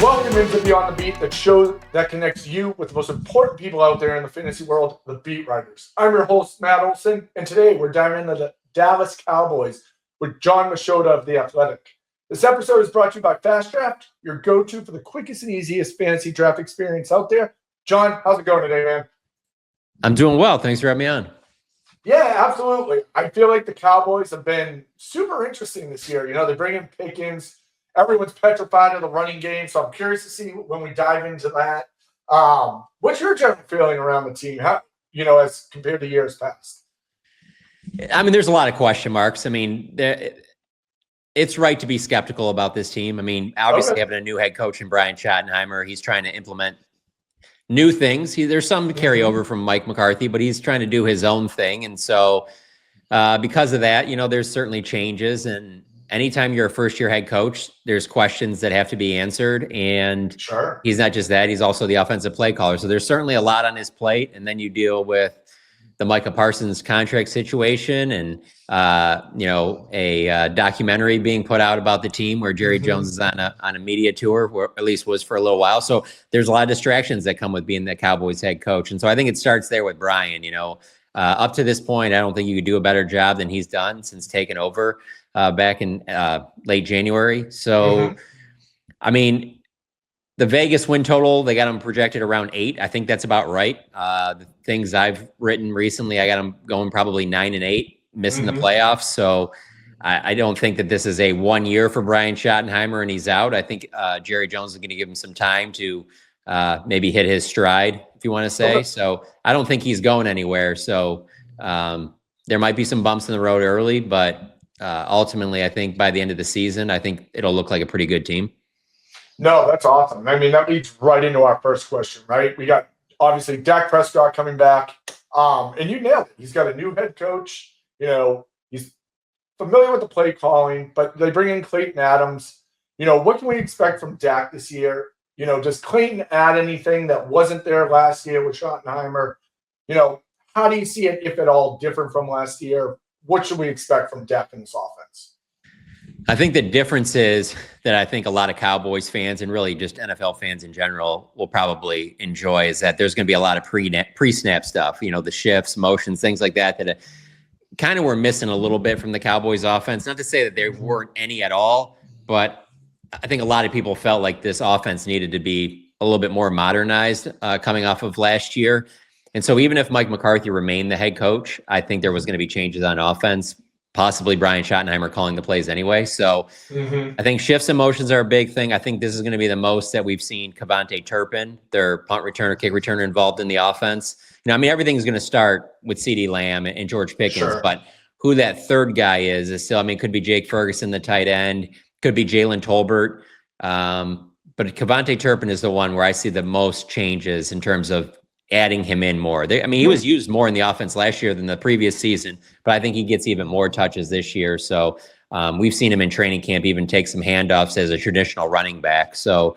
Welcome into Beyond the Beat, the show that connects you with the most important people out there in the fantasy world, the beat writers. I'm your host, Matt Olson, and today we're diving into the Dallas Cowboys with John Machota of The Athletic. This episode is brought to you by Fast Draft, your go-to for the quickest and easiest fantasy draft experience out there. John, how's it going today, man? I'm doing well. Thanks for having me on. Yeah, absolutely. I feel like the Cowboys have been super interesting this year. You know, they bring in Pickens. Everyone's petrified of the running game, so I'm curious to see when we dive into that. What's your general feeling around the team, as compared to years past? I mean, there's a lot of question marks. I mean, it's right to be skeptical about this team. I mean, obviously having a new head coach in Brian Schottenheimer, he's trying to implement new things. There's some carryover from Mike McCarthy, but he's trying to do his own thing. And so because of that, there's certainly changes. And anytime you're a first-year head coach, there's questions that have to be answered. And sure, he's not just that, he's also the offensive play caller. So there's certainly a lot on his plate. And then you deal with the Micah Parsons contract situation and, a documentary being put out about the team where Jerry Jones is on a media tour, or at least was for a little while. So there's a lot of distractions that come with being the Cowboys head coach. And so I think it starts there with Brian. Up to this point, I don't think you could do a better job than he's done since taking over back in late January. So, I mean, the Vegas win total, they got them projected around 8. I think that's about right. The things I've written recently, I got them going probably 9-8, missing the playoffs. So I don't think that this is a 1 year for Brian Schottenheimer and he's out. I think Jerry Jones is going to give him some time to maybe hit his stride, if you want to say. So I don't think he's going anywhere. So there might be some bumps in the road early, but ultimately, I think by the end of the season, I think it'll look like a pretty good team. No, that's awesome. I mean, that leads right into our first question, right? We got, obviously, Dak Prescott coming back, and you nailed it. He's got a new head coach. He's familiar with the play calling, but they bring in Clayton Adams. What can we expect from Dak this year? Does Clayton add anything that wasn't there last year with Schottenheimer? How do you see it, if at all, different from last year? What should we expect from Dak in this offense? I think the difference is that I think a lot of Cowboys fans and really just NFL fans in general will probably enjoy is that there's going to be a lot of pre-snap stuff, the shifts, motions, things like that kind of were missing a little bit from the Cowboys offense. Not to say that there weren't any at all, but I think a lot of people felt like this offense needed to be a little bit more modernized coming off of last year. And so even if Mike McCarthy remained the head coach, I think there was going to be changes on offense, possibly Brian Schottenheimer calling the plays anyway. So I think shifts and motions are a big thing. I think this is going to be the most that we've seen Cavante Turpin, their punt returner, kick returner, involved in the offense. Everything's going to start with CeeDee Lamb and George Pickens, but who that third guy is still, could be Jake Ferguson, the tight end, could be Jalen Tolbert. But Cavante Turpin is the one where I see the most changes in terms of adding him in more. He was used more in the offense last year than the previous season, but I think he gets even more touches this year. So we've seen him in training camp even take some handoffs as a traditional running back. So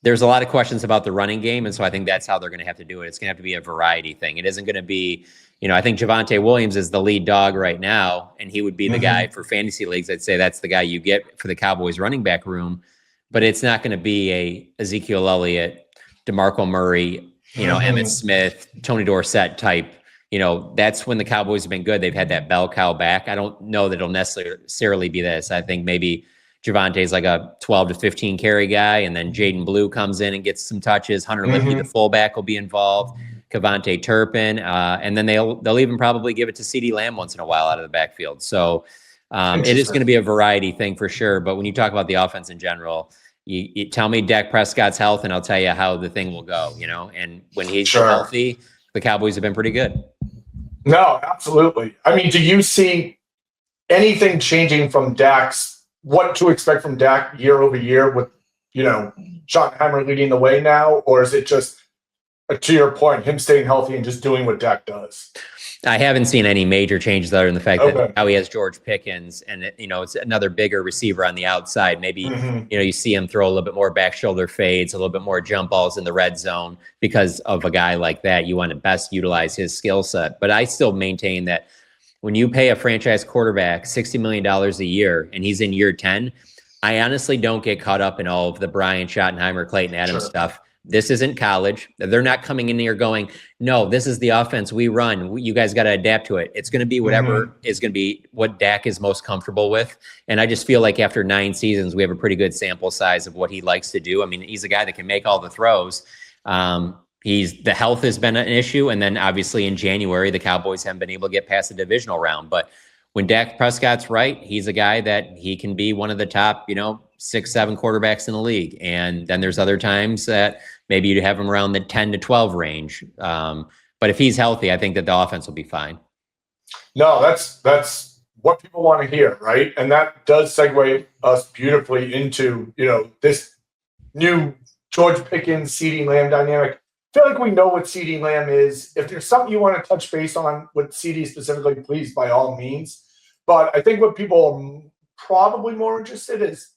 there's a lot of questions about the running game, and so I think that's how they're going to have to do it. It's going to have to be a variety thing. It isn't going to be, I think Javonte Williams is the lead dog right now, and he would be the guy for fantasy leagues. I'd say that's the guy you get for the Cowboys running back room, but it's not going to be a Ezekiel Elliott, DeMarco Murray, Emmitt Smith, Tony Dorsett type. That's when the Cowboys have been good. They've had that bell cow back. I don't know that it'll necessarily be this. I think maybe Javante's like a 12 to 15 carry guy, and then Jaden Blue comes in and gets some touches. Hunter Lippy, the fullback, will be involved. Cavante Turpin, and then they'll even probably give it to CeeDee Lamb once in a while out of the backfield. So it is going to be a variety thing for sure. But when you talk about the offense in general, you tell me Dak Prescott's health, and I'll tell you how the thing will go. And when he's healthy, the Cowboys have been pretty good. No, absolutely. Do you see anything changing from Dak's? What to expect from Dak year over year with, Schottenheimer leading the way now? Or is it just, to your point, him staying healthy and just doing what Dak does? I haven't seen any major changes other than the fact that now he has George Pickens and, it's another bigger receiver on the outside. Maybe, you see him throw a little bit more back shoulder fades, a little bit more jump balls in the red zone because of a guy like that. You want to best utilize his skill set. But I still maintain that when you pay a franchise quarterback $60 million a year and he's in year 10, I honestly don't get caught up in all of the Brian Schottenheimer, Clayton Adams Sure. stuff. This isn't college. They're not coming in here going, no, this is the offense we run. You guys got to adapt to it. It's going to be whatever is going to be what Dak is most comfortable with. And I just feel like after 9 seasons, we have a pretty good sample size of what he likes to do. I mean, he's a guy that can make all the throws. The health has been an issue. And then obviously in January, the Cowboys haven't been able to get past the divisional round. But when Dak Prescott's right, he's a guy that he can be one of the top, 6, 7 quarterbacks in the league. And then there's other times that maybe you'd have him around the 10 to 12 range. But if he's healthy, I think that the offense will be fine. No, that's what people want to hear, right? And that does segue us beautifully into, this new George Pickens, CeeDee Lamb dynamic. I feel like we know what CeeDee Lamb is. If there's something you want to touch base on with CeeDee specifically, please, by all means. But I think what people are probably more interested is,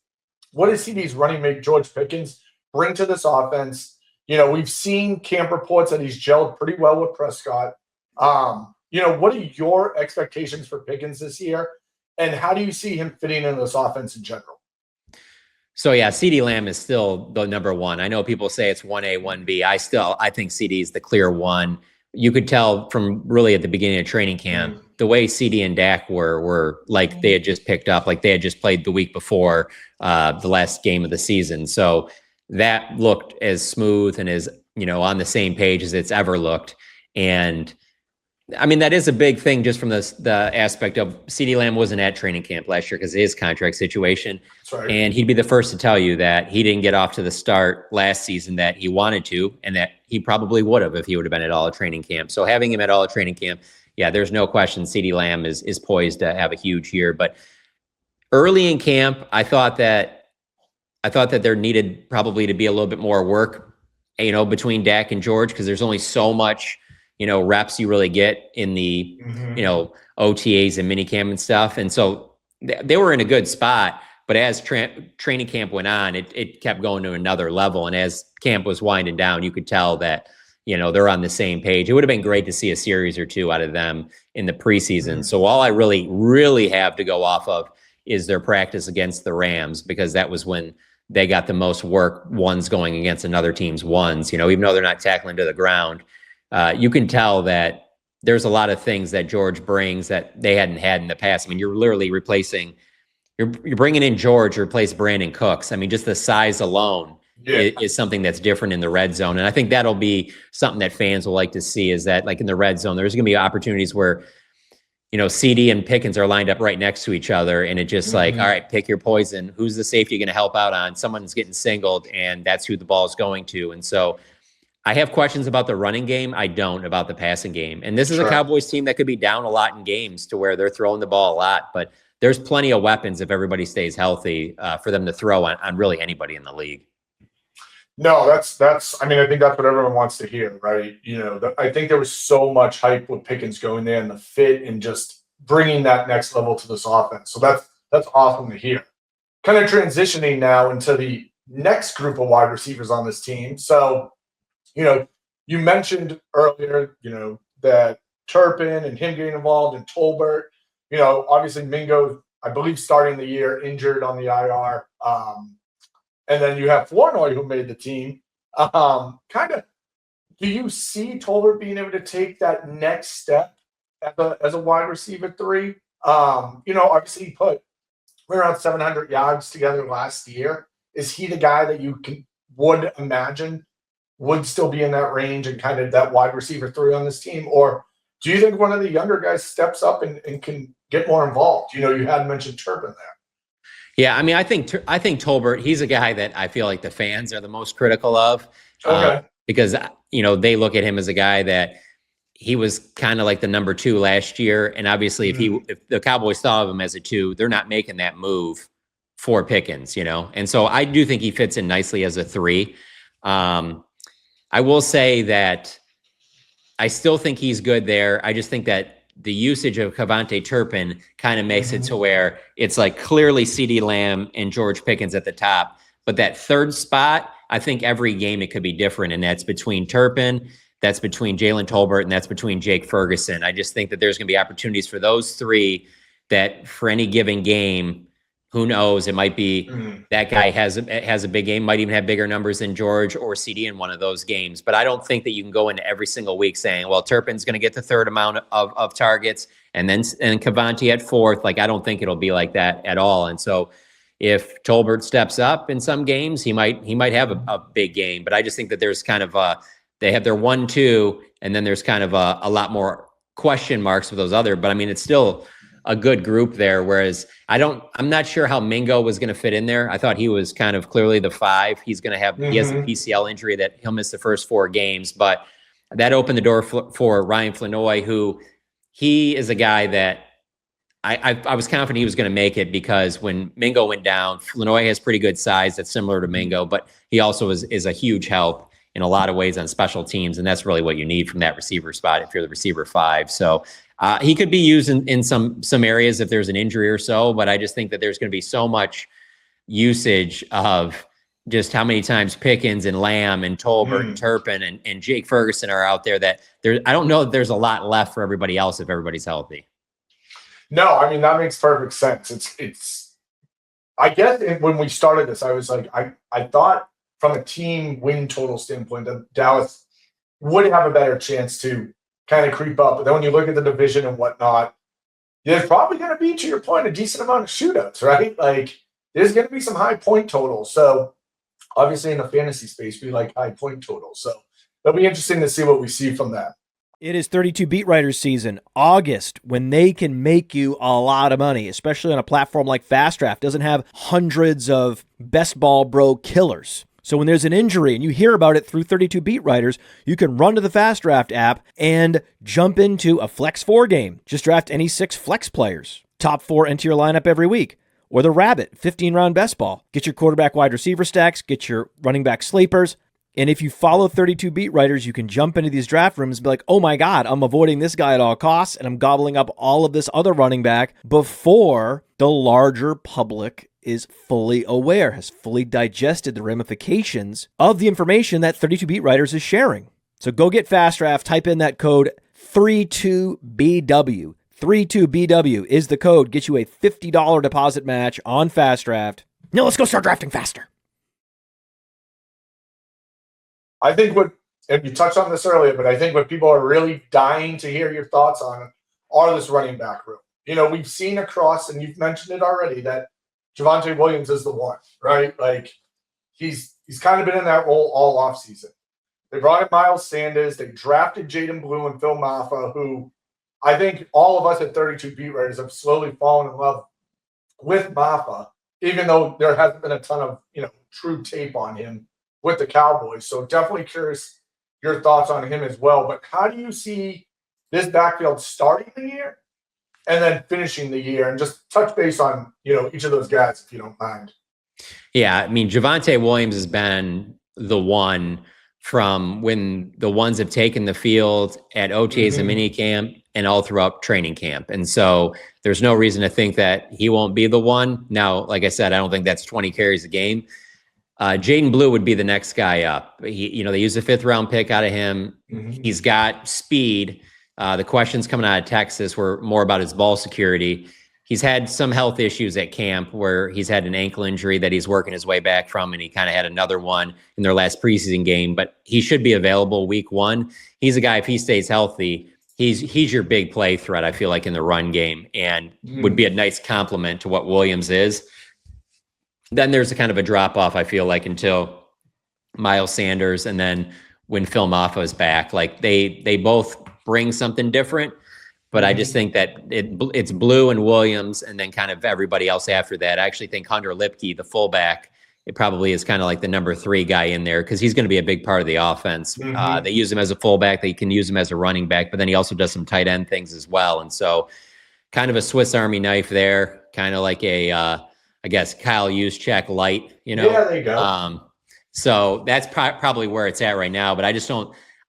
what does CeeDee's running mate, George Pickens, bring to this offense? We've seen camp reports that he's gelled pretty well with Prescott. What are your expectations for Pickens this year? And how do you see him fitting into this offense in general? So, yeah, CeeDee Lamb is still the number one. I know people say it's 1A, 1B. I think CeeDee is the clear one. You could tell from really at the beginning of training camp, the way CeeDee and Dak were like they had just picked up, like they had just played the week before the last game of the season. So that looked as smooth and as, on the same page as it's ever looked. And I mean, that is a big thing just from the aspect of CeeDee Lamb wasn't at training camp last year because of his contract situation. Right. And he'd be the first to tell you that he didn't get off to the start last season that he wanted to, and that he probably would have if he would have been at all at training camp. So having him at all at training camp, yeah, there's no question CeeDee Lamb is poised to have a huge year. But early in camp, I thought that there needed probably to be a little bit more work, between Dak and George, because there's only so much reps you really get in the, OTAs and minicamp and stuff. And so they were in a good spot, but as training camp went on, it kept going to another level. And as camp was winding down, you could tell that, they're on the same page. It would have been great to see a series or two out of them in the preseason. So all I really, really have to go off of is their practice against the Rams, because that was when they got the most work, ones going against another team's ones, even though they're not tackling to the ground. You can tell that there's a lot of things that George brings that they hadn't had in the past. I mean, you're literally you're bringing in George to replace Brandon Cooks. I mean, just the size alone is something that's different in the red zone. And I think that'll be something that fans will like to see, is that like in the red zone, there's going to be opportunities where, CeeDee and Pickens are lined up right next to each other. And it just like, all right, pick your poison. Who's the safety going to help out on? Someone's getting singled, and that's who the ball is going to. And so I have questions about the running game. I don't about the passing game. And this is a Cowboys team that could be down a lot in games to where they're throwing the ball a lot, but there's plenty of weapons if everybody stays healthy for them to throw on really anybody in the league. No, that's, I think that's what everyone wants to hear, right? I think there was so much hype with Pickens going there and the fit and just bringing that next level to this offense. So that's awesome to hear. Kind of transitioning now into the next group of wide receivers on this team. So, you mentioned earlier, that Turpin and him getting involved and Tolbert, obviously Mingo, I believe starting the year injured on the IR. And then you have Flournoy, who made the team. Do you see Tolbert being able to take that next step as a wide receiver 3? Obviously he put around 700 yards together last year. Is he the guy that you would imagine would still be in that range and kind of that wide receiver 3 on this team? Or do you think one of the younger guys steps up and can get more involved? You had mentioned Turpin there. Yeah, I mean, I think Tolbert, he's a guy that I feel like the fans are the most critical of. Because, they look at him as a guy that he was kind of like the number 2 last year. And obviously if the Cowboys thought of him as a 2, they're not making that move for Pickens, And so I do think he fits in nicely as a 3. I will say that I still think he's good there. I just think that the usage of Cavante Turpin kind of makes it to where it's like clearly CeeDee Lamb and George Pickens at the top. But that third spot, I think every game it could be different. And that's between Turpin, that's between Jalen Tolbert, and that's between Jake Ferguson. I just think that there's going to be opportunities for those 3 that for any given game, Who knows? It might be Mm. that guy has a big game, might even have bigger numbers than George or CeeDee in one of those games. But I don't think that you can go into every single week saying, well, Turpin's going to get the third amount of targets and Cavante at fourth. Like, I don't think it'll be like that at all. And so if Tolbert steps up in some games, he might have a big game. But I just think that there's kind of they have their 1-2, and then there's kind of a lot more question marks with those other. But I mean, it's still a good group there. Whereas I'm not sure how Mingo was going to fit in there. I thought he was kind of clearly the 5. He has a PCL injury that he'll miss the first 4 games, but that opened the door for Ryan Flanoy, who he is a guy that I was confident he was going to make it, because when Mingo went down, Flanoy has pretty good size that's similar to Mingo, but he also is a huge help in a lot of ways on special teams, and that's really what you need from that receiver spot if you're the receiver 5. So he could be used in some areas if there's an injury or so, but I just think that there's going to be so much usage of just how many times Pickens and Lamb and Tolbert and Turpin and Jake Ferguson are out there, that I don't know that there's a lot left for everybody else if everybody's healthy. No, I mean, that makes perfect sense. It's I guess when we started this, I was like, I thought from a team win total standpoint that Dallas would have a better chance to kind of creep up. But then when you look at the division and whatnot, there's probably going to be, to your point, a decent amount of shootouts, right? Like, there's going to be some high point totals. So obviously in the fantasy space, we like high point totals. So it'll be interesting to see what we see from that. It is 32 Beat Writers season, August, when they can make you a lot of money, especially on a platform like Fast Draft. Doesn't have hundreds of best ball bro killers. So when there's an injury and you hear about it through 32 Beat Writers, you can run to the Fast Draft app and jump into a Flex 4 game. Just draft any 6 Flex players. Top 4 enter your lineup every week. Or the Rabbit, 15-round best ball. Get your quarterback wide receiver stacks, get your running back sleepers. And if you follow 32 Beat Writers, you can jump into these draft rooms and be like, oh my God, I'm avoiding this guy at all costs, and I'm gobbling up all of this other running back before the larger public is fully aware, has fully digested the ramifications of the information that 32 Beat Writers is sharing. So go get Fast Draft, type in that code 32BW. 32BW is the code. Get you a $50 deposit match on Fast Draft. Now let's go start drafting faster. I think and you touched on this earlier, but I think what people are really dying to hear your thoughts on are this running back room. You know, we've seen across, and you've mentioned it already, that Javonte Williams is the one, right? Like, he's kind of been in that role all offseason. They brought in Miles Sanders. They drafted Jaden Blue and Phil Mafah, who I think all of us at 32 Beat Writers have slowly fallen in love with Mafah, even though there hasn't been a ton of, true tape on him with the Cowboys. So definitely curious your thoughts on him as well. But how do you see this backfield starting the year and then finishing the year? And just touch base on, each of those guys, if you don't mind. Yeah, I mean, Javonte Williams has been the one from when the ones have taken the field at OTAs and minicamp and all throughout training camp. And so there's no reason to think that he won't be the one. Now, like I said, I don't think that's 20 carries a game. Jaden Blue would be the next guy up. They used a 5th-round pick out of him. He's got speed. The questions coming out of Texas were more about his ball security. He's had some health issues at camp where he's had an ankle injury that he's working his way back from, and he kind of had another one in their last preseason game, but he should be available week 1. He's a guy, if he stays healthy, he's your big play threat, I feel like, in the run game, and would be a nice complement to what Williams is. Then there's a kind of a drop-off, I feel like, until Miles Sanders, and then when Phil Mafah is back. Like, they both bring something different, but I just think that it's Blue and Williams, and then kind of everybody else after that. I actually think Hunter Lipke, the fullback, it probably is kind of like the number 3 guy in there, because he's going to be a big part of the offense. They use him as a fullback. They can use him as a running back, but then he also does some tight end things as well. And so kind of a Swiss Army knife there, kind of like a I guess Kyle Juszczyk light, Yeah, there you go. So that's probably where it's at right now, but I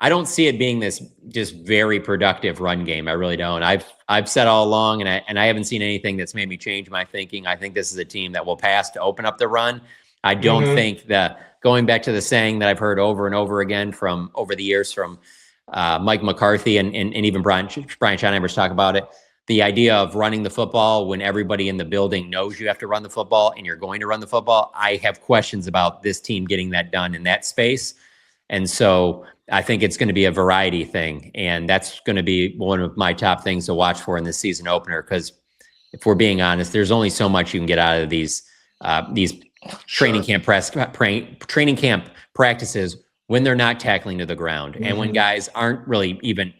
don't see it being this just very productive run game. I really don't. I've said all along, and I haven't seen anything that's made me change my thinking. I think this is a team that will pass to open up the run. I don't think that, going back to the saying that I've heard over and over again from over the years from Mike McCarthy and even Brian Schottenheimer's talk about it, the idea of running the football when everybody in the building knows you have to run the football and you're going to run the football, I have questions about this team getting that done in that space. And so I think it's going to be a variety thing. And that's going to be one of my top things to watch for in this season opener. Because if we're being honest, there's only so much you can get out of these training camp practices when they're not tackling to the ground. And when guys aren't really even,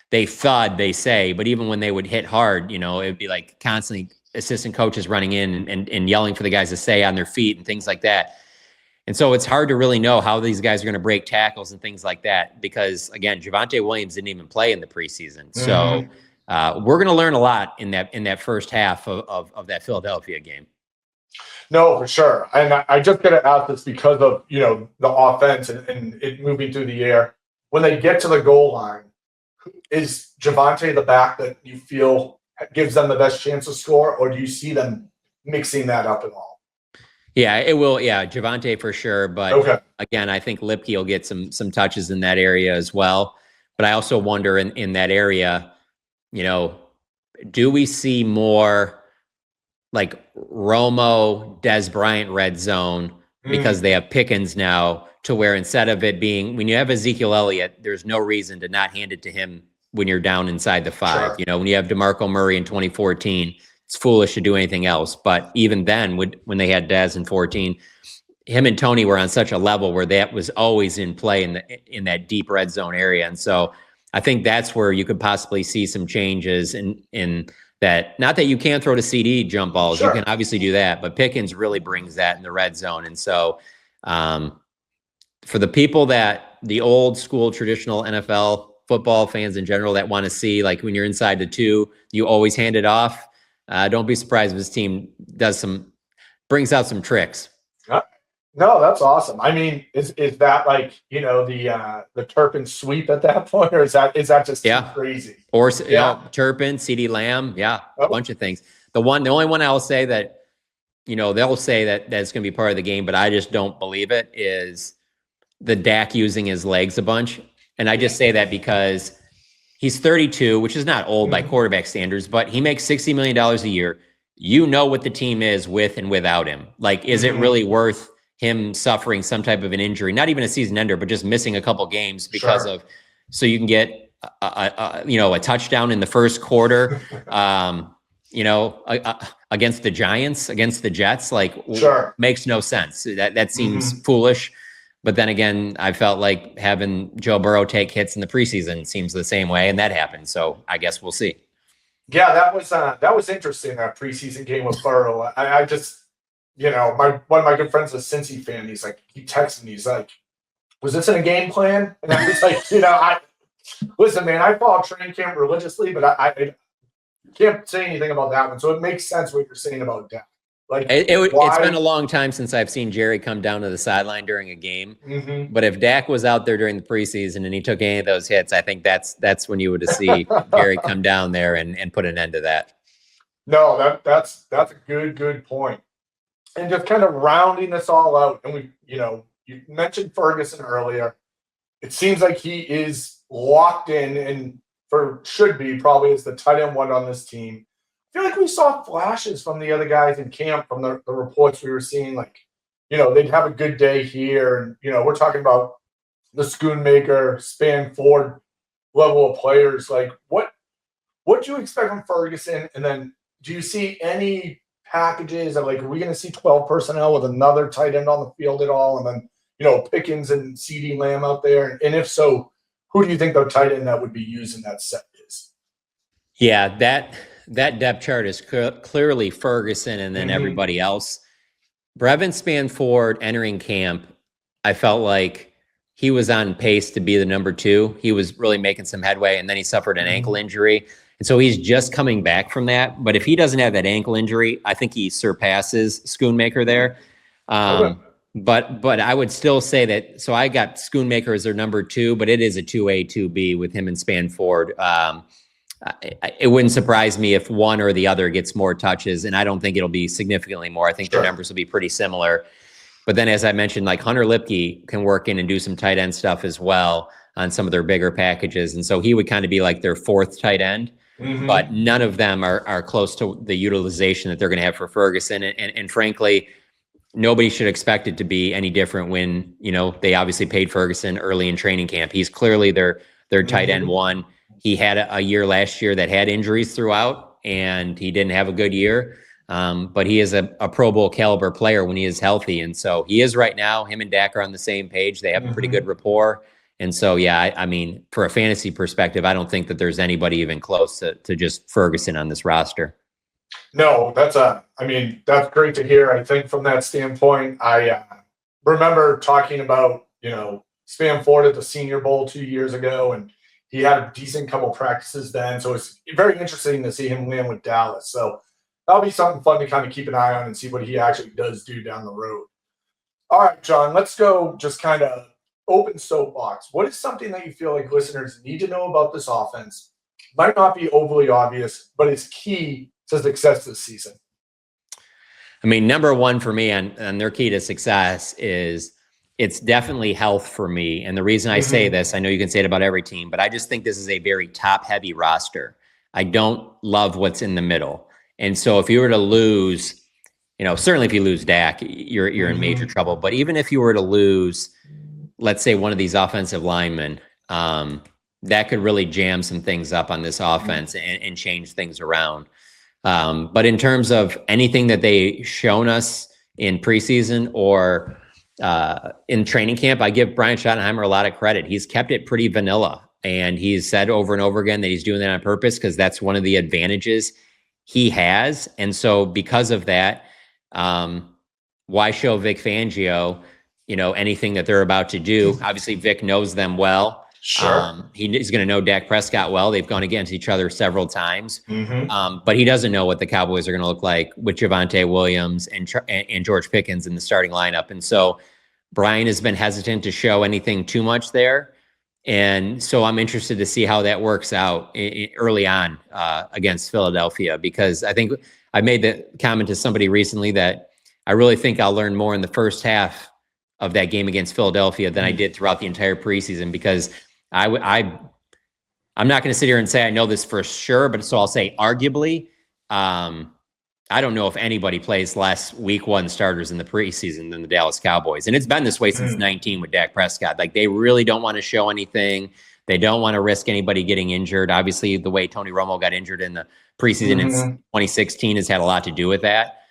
they thud, they say, but even when they would hit hard, it would be like constantly assistant coaches running in and yelling for the guys to stay on their feet and things like that. And so it's hard to really know how these guys are going to break tackles and things like that, because again, Javonte Williams didn't even play in the preseason. So we're going to learn a lot in that first half of that Philadelphia game. No, for sure. And I just got to ask this because of, the offense and it moving through the air. When they get to the goal line, is Javonte the back that you feel gives them the best chance to score, or do you see them mixing that up at all? Yeah, it will. Yeah, Javonte for sure. But again, I think Lipke will get some touches in that area as well. But I also wonder in that area, do we see more like Romo, Des Bryant red zone because they have Pickens now, to where instead of it being, when you have Ezekiel Elliott, there's no reason to not hand it to him when you're down inside the 5. Sure. When you have DeMarco Murray in 2014, it's foolish to do anything else. But even then, when they had Dez in 14, him and Tony were on such a level where that was always in play in that deep red zone area. And so I think that's where you could possibly see some changes in that. Not that you can't throw to CeeDee jump balls. Sure. You can obviously do that, but Pickens really brings that in the red zone. And so for the people the old school traditional NFL football fans in general that want to see, like when you're inside the 2, you always hand it off. Don't be surprised if this team brings out some tricks. No, that's awesome. I mean, is that like, the Turpin sweep at that point, or is that just too crazy? Or Turpin, CeeDee Lamb, a bunch of things. The only one I'll say that, they'll say that's going to be part of the game, but I just don't believe it, is the Dak using his legs a bunch. And I just say that because he's 32, which is not old by quarterback standards, but he makes $60 million a year. You know what the team is with and without him. Like, is it really worth him suffering some type of an injury, not even a season ender, but just missing a couple games because so you can get a touchdown in the first quarter, against the Giants, against the Jets, makes no sense. That seems foolish. But then again, I felt like having Joe Burrow take hits in the preseason seems the same way, and that happened. So I guess we'll see. Yeah, that was interesting, that preseason game with Burrow. I just, one of my good friends is a Cincy fan. He's like, he texted me. He's like, was this in a game plan? And I was like, listen, man, I follow training camp religiously, but I can't say anything about that one. So it makes sense what you're saying about Dak. Like, it's been a long time since I've seen Jerry come down to the sideline during a game. But if Dak was out there during the preseason and he took any of those hits, I think that's when you would see Jerry come down there and put an end to that. No, that's a good point. And just kind of rounding this all out, and you mentioned Ferguson earlier. It seems like he is locked in and should be probably as the tight end 1 on this team. I feel like we saw flashes from the other guys in camp from the reports we were seeing, like, they'd have a good day here. And, we're talking about the Schoonmaker, Span-Ford level of players. Like, what do you expect from Ferguson? And then do you see any packages of, like, are we going to see 12 personnel with another tight end on the field at all? And then, Pickens and CeeDee Lamb out there. And if so, who do you think the tight end that would be used in that set is? Yeah, that depth chart is clearly Ferguson and then everybody else. Brevin Span-Ford entering camp, I felt like he was on pace to be the number 2. He was really making some headway, and then he suffered an ankle injury. And so he's just coming back from that. But if he doesn't have that ankle injury, I think he surpasses Schoonmaker there. But I would still say that, so I got Schoonmaker as their number 2, but it is a 2A, 2B with him and Span-Ford. It wouldn't surprise me if one or the other gets more touches, and I don't think it'll be significantly more. I think their numbers will be pretty similar. But then, as I mentioned, like Hunter Lipke can work in and do some tight end stuff as well on some of their bigger packages. And so he would kind of be like their 4th tight end. but none of them are close to the utilization that they're going to have for Ferguson. And frankly, nobody should expect it to be any different when, they obviously paid Ferguson early in training camp. He's clearly their tight end one. He had a year last year that had injuries throughout, and he didn't have a good year. But he is a Pro Bowl caliber player when he is healthy. And so he is right now. Him and Dak are on the same page. They have a pretty good rapport. And so, yeah, I mean, for a fantasy perspective, I don't think that there's anybody even close to just Ferguson on this roster. No, that's great to hear. I think from that standpoint, I remember talking about, Spam Ford at the Senior Bowl 2 years ago, and he had a decent couple practices then. So it's very interesting to see him land with Dallas. So that'll be something fun to kind of keep an eye on and see what he actually does do down the road. All right, John, let's go just kind of open soapbox. What is something that you feel like listeners need to know about this offense? Might not be overly obvious, but it's key to success this season. I mean, number one for me and their key to success is it's definitely health for me. And the reason I say this, I know you can say it about every team, but I just think this is a very top-heavy roster. I don't love what's in the middle. And so if you were to lose, certainly if you lose Dak, you're in major trouble. But even if you were to lose, let's say one of these offensive linemen, that could really jam some things up on this offense and change things around. But in terms of anything that they've shown us in preseason or in training camp, I give Brian Schottenheimer a lot of credit. He's kept it pretty vanilla, and he's said over and over again that he's doing that on purpose because that's one of the advantages he has. And so because of that, why show Vic Fangio, anything that they're about to do? Obviously, Vic knows them well. Sure. He's going to know Dak Prescott well. They've gone against each other several times. But he doesn't know what the Cowboys are going to look like with Javonte Williams and George Pickens in the starting lineup. And so Brian has been hesitant to show anything too much there. And so I'm interested to see how that works out early on against Philadelphia, because I think I made the comment to somebody recently that I really think I'll learn more in the first half of that game against Philadelphia than I did throughout the entire preseason, because I'm not going to sit here and say I know this for sure, but so I'll say arguably, I don't know if anybody plays less week one starters in the preseason than the Dallas Cowboys. And it's been this way since 19 with Dak Prescott. Like, they really don't want to show anything. They don't want to risk anybody getting injured. Obviously, the way Tony Romo got injured in the preseason in 2016 has had a lot to do with that.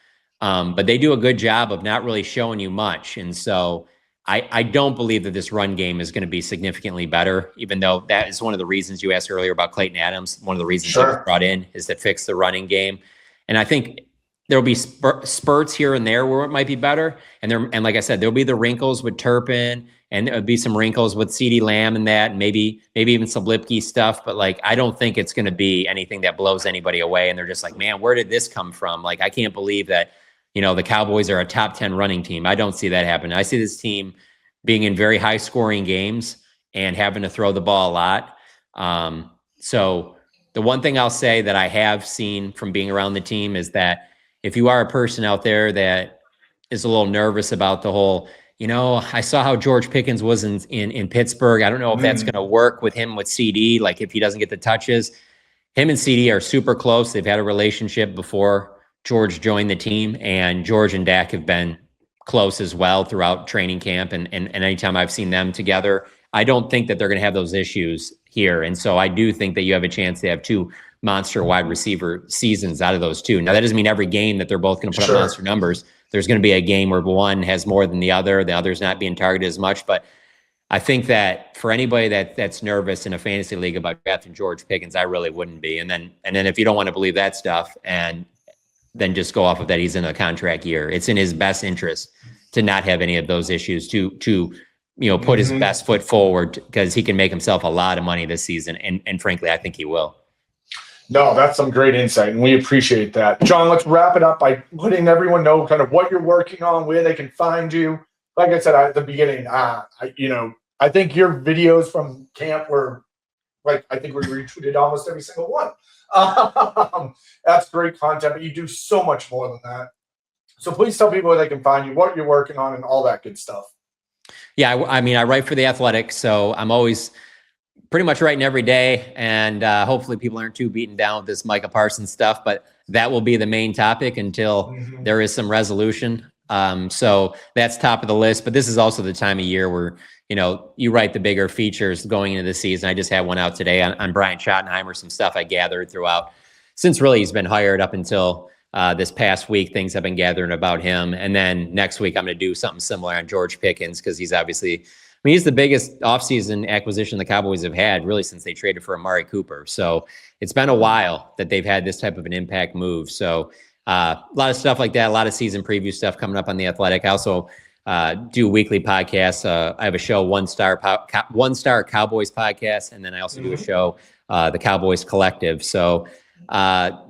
But they do a good job of not really showing you much. And so I don't believe that this run game is going to be significantly better, even though that is one of the reasons you asked earlier about Clayton Adams. One of the reasons he was brought in is to fix the running game. And I think there'll be spurts here and there where it might be better. And like I said, there'll be the wrinkles with Turpin, and there'll be some wrinkles with CeeDee Lamb and that, and maybe even some Lipke stuff. But like, I don't think it's going to be anything that blows anybody away. And they're just like, man, where did this come from? Like, I can't believe that, the Cowboys are a top 10 running team. I don't see that happen. I see this team being in very high scoring games and having to throw the ball a lot. So the one thing I'll say that I have seen from being around the team is that if you are a person out there that is a little nervous about the whole, I saw how George Pickens was in Pittsburgh. I don't know if that's going to work with him with CeeDee, like if he doesn't get the touches. Him and CeeDee are super close. They've had a relationship before George joined the team, and George and Dak have been close as well throughout training camp. And anytime I've seen them together, I don't think that they're going to have those issues here. And so I do think that you have a chance to have two monster wide receiver seasons out of those two. Now, that doesn't mean every game that they're both going to put up monster numbers. There's going to be a game where one has more than the other's not being targeted as much. But I think that for anybody that's nervous in a fantasy league about drafting George Pickens, I really wouldn't be. And then if you don't want to believe that stuff, and then just go off of that, he's in a contract year. It's in his best interest to not have any of those issues, to put his best foot forward, because he can make himself a lot of money this season. And frankly, I think he will. No, that's some great insight, and we appreciate that. John, let's wrap it up by letting everyone know kind of what you're working on, where they can find you. Like I said at the beginning, I think your videos from camp were, I think we retweeted almost every single one. That's great content, but you do so much more than that. So please tell people where they can find you, what you're working on, and all that good stuff. Yeah, I mean, I write for The Athletic, so I'm always pretty much writing every day, and hopefully people aren't too beaten down with this Micah Parsons stuff, but that will be the main topic until there is some resolution. So that's top of the list, but this is also the time of year where, you write the bigger features going into the season. I just had one out today on Brian Schottenheimer, some stuff I gathered throughout since really he's been hired up until this past week. Things have been gathering about him. And then next week, I'm going to do something similar on George Pickens, because he's obviously, he's the biggest offseason acquisition the Cowboys have had really since they traded for Amari Cooper. So it's been a while that they've had this type of an impact move. So a lot of stuff like that, a lot of season preview stuff coming up on The Athletic. I also do weekly podcasts. I have a show, One Star Cowboys podcast, and then I also do a show, the Cowboys Collective. So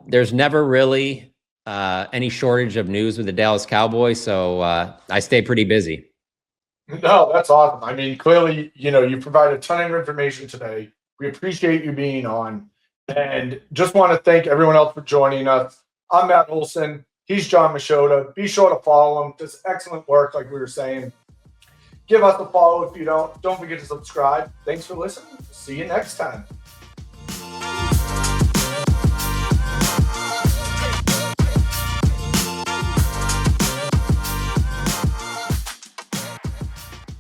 there's never really any shortage of news with the Dallas Cowboys. So I stay pretty busy. No, that's awesome. I mean, clearly, you provided a ton of information today. We appreciate you being on, and just want to thank everyone else for joining us. I'm Matt Olson. He's John Machota. Be sure to follow him. Does excellent work, like we were saying. Give us a follow if you don't. Don't forget to subscribe. Thanks for listening. See you next time.